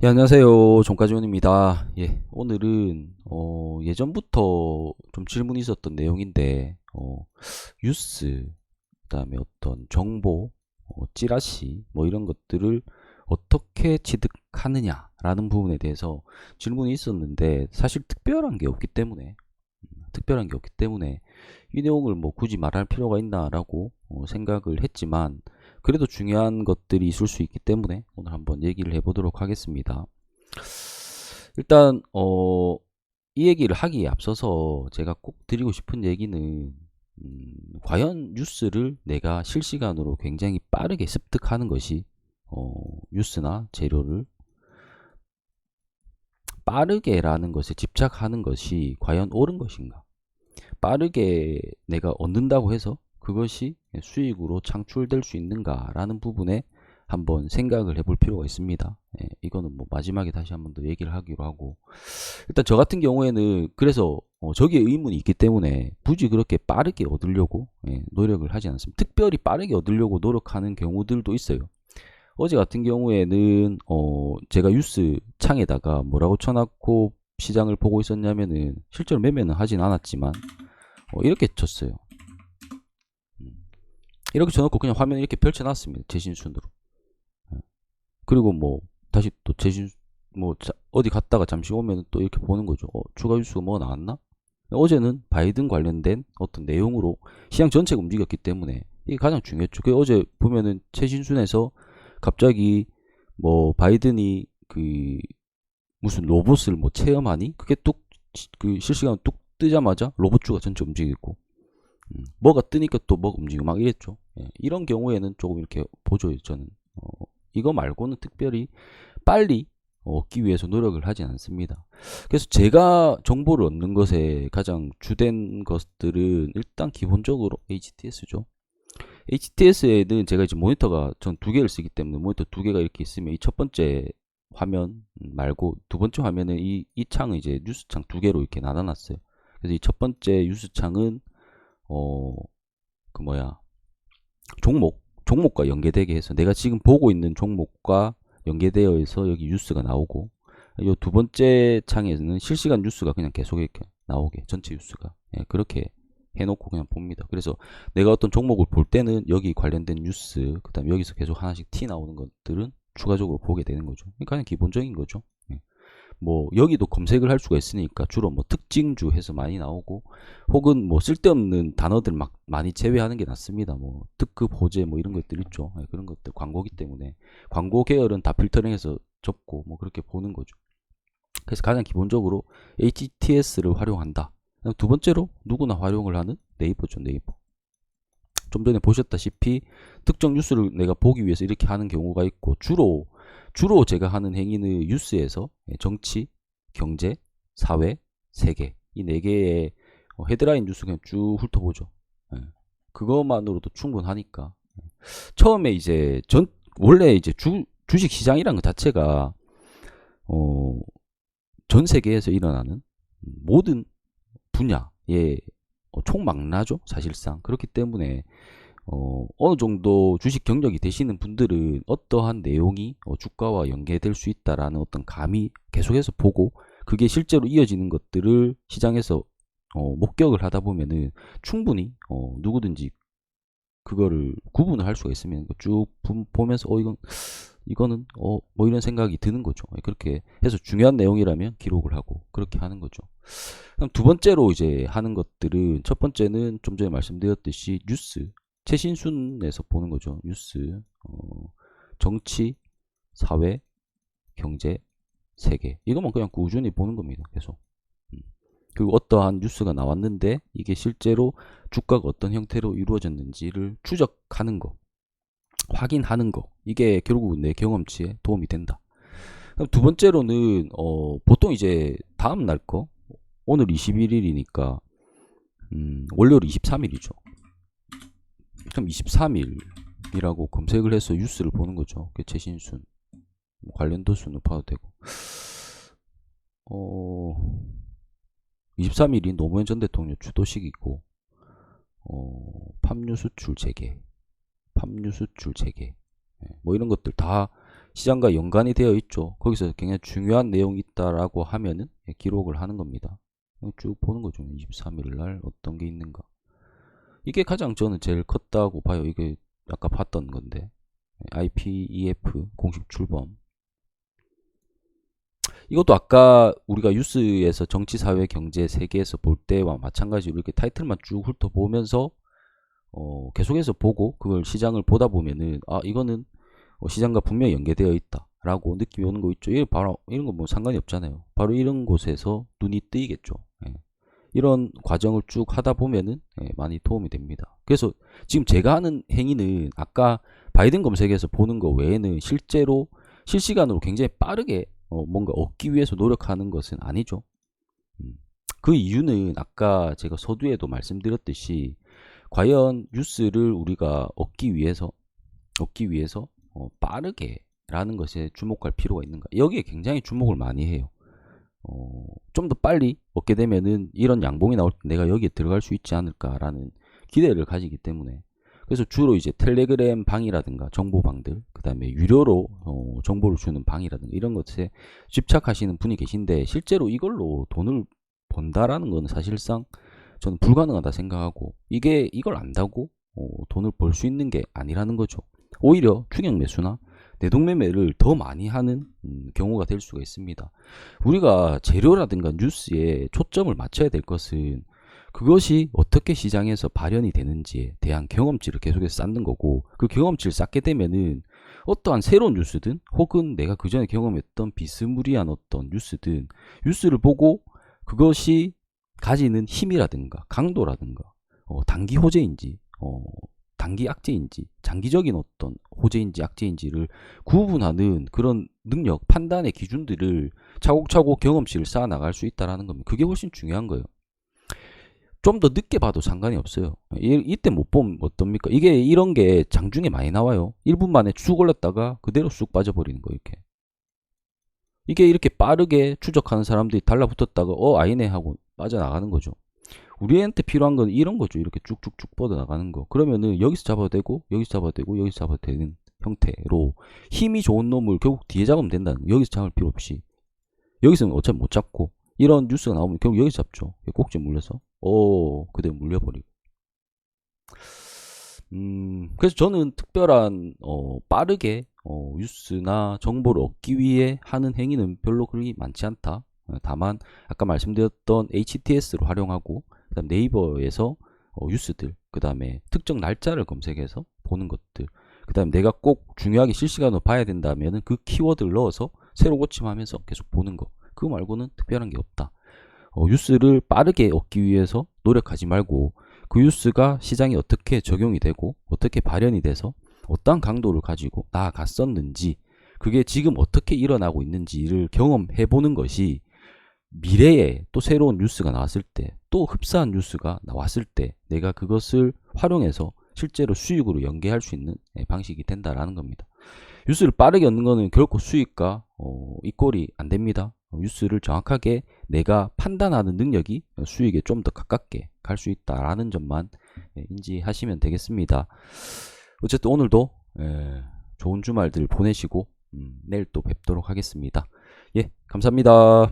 예, 안녕하세요. 종가지원입니다. 예, 오늘은 예전부터 좀 질문이 있었던 내용인데 뉴스, 그다음에 어떤 정보, 찌라시 뭐 이런 것들을 어떻게 취득하느냐라는 부분에 대해서 질문이 있었는데 사실 특별한 게 없기 때문에 이 내용을 뭐 굳이 말할 필요가 있나라고 생각을 했지만 그래도 중요한 것들이 있을 수 있기 때문에 오늘 한번 얘기를 해보도록 하겠습니다. 일단 이 얘기를 하기에 앞서서 제가 꼭 드리고 싶은 얘기는 과연 뉴스를 내가 실시간으로 굉장히 빠르게 습득하는 것이 뉴스나 재료를 빠르게라는 것에 집착하는 것이 과연 옳은 것인가? 빠르게 내가 얻는다고 해서 그것이 수익으로 창출될 수 있는가라는 부분에 한번 생각을 해볼 필요가 있습니다. 예, 이거는 뭐 마지막에 다시 한번 더 얘기를 하기로 하고, 일단 저 같은 경우에는 그래서 저기에 의문이 있기 때문에 굳이 그렇게 빠르게 얻으려고 노력을 하지 않습니다. 특별히 빠르게 얻으려고 노력하는 경우들도 있어요. 어제 같은 경우에는 제가 뉴스 창에다가 뭐라고 쳐놨고 시장을 보고 있었냐면은 실제로 매매는 하진 않았지만 이렇게 쳤어요. 이렇게 쳐놓고 그냥 화면 이렇게 펼쳐놨습니다. 재신순으로. 그리고 뭐 다시 또 재신 뭐 어디 갔다가 잠시 오면 또 이렇게 보는 거죠. 추가 뉴스가 뭐 나왔나? 어제는 바이든 관련된 어떤 내용으로 시장 전체가 움직였기 때문에 이게 가장 중요했죠. 그 어제 보면은 최신순에서 갑자기 뭐 바이든이 그 무슨 로봇을 뭐 체험하니 그게 뚝 그 실시간 뚝 뜨자마자 로봇주가 전체 움직이고 뭐가 뜨니까 또 뭐가 움직이고 막 이랬죠. 예, 이런 경우에는 조금 이렇게 보죠. 저는 이거 말고는 특별히 빨리 얻기 위해서 노력을 하진 않습니다. 그래서 제가 정보를 얻는 것에 가장 주된 것들은 일단 기본적으로 HTS죠. HTS에는 제가 이제 모니터가 전 두 개를 쓰기 때문에 모니터 두 개가 이렇게 있으면 이 첫 번째 화면 말고 두 번째 화면에 이 창은 이제 뉴스 창 두 개로 이렇게 나눠놨어요. 그래서 이 첫 번째 뉴스 창은 어, 그 뭐야, 종목과 연계되게 해서 내가 지금 보고 있는 종목과 연계되어 있어 여기 뉴스가 나오고, 이 두 번째 창에서는 실시간 뉴스가 그냥 계속 이렇게 나오게, 전체 뉴스가. 예, 그렇게 해놓고 그냥 봅니다. 그래서 내가 어떤 종목을 볼 때는 여기 관련된 뉴스, 그 다음에 여기서 계속 하나씩 티 나오는 것들은 추가적으로 보게 되는 거죠. 그냥 기본적인 거죠. 예. 뭐 여기도 검색을 할 수가 있으니까 주로 뭐 특징주 해서 많이 나오고, 혹은 뭐 쓸데없는 단어들 막 많이 제외하는 게 낫습니다. 뭐 특급 호재 뭐 이런 것들 있죠. 예, 그런 것들 광고기 때문에 광고 계열은 다 필터링해서 접고 뭐 그렇게 보는 거죠. 그래서 가장 기본적으로 HTS를 활용한다. 두 번째로 누구나 활용을 하는 네이버죠. 네이버. 좀 전에 보셨다시피 특정 뉴스를 내가 보기 위해서 이렇게 하는 경우가 있고, 주로 제가 하는 행위는 뉴스에서 정치, 경제, 사회, 세계 이 네 개의 헤드라인 뉴스 그냥 쭉 훑어보죠. 예. 그것만으로도 충분하니까. 처음에 이제 원래 이제 주식 시장이란 것 자체가 어, 전 세계에서 일어나는 모든 분야의 총망라죠, 사실상. 그렇기 때문에 어느 정도 주식 경력이 되시는 분들은 어떠한 내용이 주가와 연계될 수 있다라는 어떤 감이 계속해서 보고, 그게 실제로 이어지는 것들을 시장에서 목격을 하다 보면은 충분히 누구든지 그거를 구분을 할 수가 있으면 쭉 보면서 이거는 뭐 이런 생각이 드는 거죠. 그렇게 해서 중요한 내용이라면 기록을 하고 그렇게 하는 거죠. 그럼 두 번째로 이제 하는 것들은, 첫 번째는 좀 전에 말씀드렸듯이 뉴스, 최신순에서 보는 거죠. 뉴스, 정치, 사회, 경제, 세계, 이것만 그냥 꾸준히 보는 겁니다. 계속. 그리고 어떠한 뉴스가 나왔는데 이게 실제로 주가가 어떤 형태로 이루어졌는지를 추적하는 거, 확인하는 거, 이게 결국은 내 경험치에 도움이 된다. 그럼 두 번째로는 보통 이제 다음 날 거, 오늘 21일이니까 월요일 23일이죠. 그럼 23일이라고 검색을 해서 뉴스를 보는 거죠. 그 최신순, 뭐 관련도 순으로 봐도 되고. 23일이 노무현 전 대통령 주도식이고, 팜유 수출 재개, 뭐 이런 것들 다 시장과 연관이 되어 있죠. 거기서 굉장히 중요한 내용이 있다라고 하면은 기록을 하는 겁니다. 쭉 보는 거죠. 23일 날 어떤 게 있는가. 이게 가장 저는 제일 컸다고 봐요. 이게 아까 봤던 건데. IPEF 공식 출범. 이것도 아까 우리가 뉴스에서 정치, 사회, 경제, 세계에서 볼 때와 마찬가지로 이렇게 타이틀만 쭉 훑어보면서 계속해서 보고 그걸 시장을 보다 보면은 이거는 시장과 분명히 연계되어 있다라고 느낌이 오는 거 있죠. 바로 이런 거 뭐 상관이 없잖아요. 바로 이런 곳에서 눈이 뜨이겠죠. 예. 이런 과정을 쭉 하다 보면은 많이 도움이 됩니다. 그래서 지금 제가 하는 행위는 아까 바이든 검색에서 보는 거 외에는 실제로 실시간으로 굉장히 빠르게 뭔가 얻기 위해서 노력하는 것은 아니죠. 그 이유는 아까 제가 서두에도 말씀드렸듯이 과연 뉴스를 우리가 얻기 위해서 빠르게 라는 것에 주목할 필요가 있는가. 여기에 굉장히 주목을 많이 해요. 좀 더 빨리 얻게 되면은 이런 양봉이 나올 때 내가 여기에 들어갈 수 있지 않을까라는 기대를 가지기 때문에. 그래서 주로 이제 텔레그램 방이라든가 정보방들, 그 다음에 유료로 정보를 주는 방이라든가 이런 것에 집착하시는 분이 계신데, 실제로 이걸로 돈을 번다라는 건 사실상 저는 불가능하다 생각하고, 이걸 안다고 돈을 벌 수 있는 게 아니라는 거죠. 오히려 추격 매수나 내동매매를 더 많이 하는 경우가 될 수가 있습니다. 우리가 재료라든가 뉴스에 초점을 맞춰야 될 것은 그것이 어떻게 시장에서 발현이 되는지에 대한 경험치를 계속해서 쌓는 거고, 그 경험치를 쌓게 되면은 어떠한 새로운 뉴스든 혹은 내가 그전에 경험했던 비스무리한 어떤 뉴스든, 뉴스를 보고 그것이 가지는 힘이라든가 강도라든가 단기 호재인지 단기 악재인지 장기적인 어떤 호재인지 악재인지를 구분하는 그런 능력, 판단의 기준들을 차곡차곡 경험치를 쌓아 나갈 수 있다는 겁니다. 그게 훨씬 중요한 거예요. 좀 더 늦게 봐도 상관이 없어요. 이때 못 보면 어떻습니까? 이게 이런 게 장중에 많이 나와요. 1분 만에 쭉 올랐다가 그대로 쑥 빠져버리는 거 이렇게. 이게 이렇게 빠르게 추적하는 사람들이 달라붙었다가 아니네 하고 빠져나가는 거죠. 우리한테 필요한 건 이런 거죠. 이렇게 쭉쭉쭉 뻗어나가는 거. 그러면은 여기서 잡아도 되고 여기서 잡아도 되고 여기서 잡아도 되는 형태로 힘이 좋은 놈을 결국 뒤에 잡으면 된다는 거. 여기서 잡을 필요 없이. 여기서는 어차피 못 잡고 이런 뉴스가 나오면 결국 여기서 잡죠. 꼭지 물려서 그대로 물려버리고. 그래서 저는 특별한 빠르게 뉴스나 정보를 얻기 위해 하는 행위는 별로 그리 많지 않다. 다만 아까 말씀드렸던 HTS를 활용하고 그다음 네이버에서 뉴스들, 그 다음에 특정 날짜를 검색해서 보는 것들, 그 다음에 내가 꼭 중요하게 실시간으로 봐야 된다면 그 키워드를 넣어서 새로 고침하면서 계속 보는 거. 그거 말고는 특별한 게 없다. 뉴스를 빠르게 얻기 위해서 노력하지 말고 그 뉴스가 시장에 어떻게 적용이 되고 어떻게 발현이 돼서 어떠한 강도를 가지고 나아갔었는지, 그게 지금 어떻게 일어나고 있는지를 경험해 보는 것이 미래에 또 새로운 뉴스가 나왔을 때, 또 흡사한 뉴스가 나왔을 때 내가 그것을 활용해서 실제로 수익으로 연계할 수 있는 방식이 된다라는 겁니다. 뉴스를 빠르게 얻는 것은 결코 수익과 이꼴이 안 됩니다. 뉴스를 정확하게 내가 판단하는 능력이 수익에 좀 더 가깝게 갈 수 있다라는 점만 인지하시면 되겠습니다. 어쨌든 오늘도 좋은 주말들 보내시고 내일 또 뵙도록 하겠습니다. 예, 감사합니다.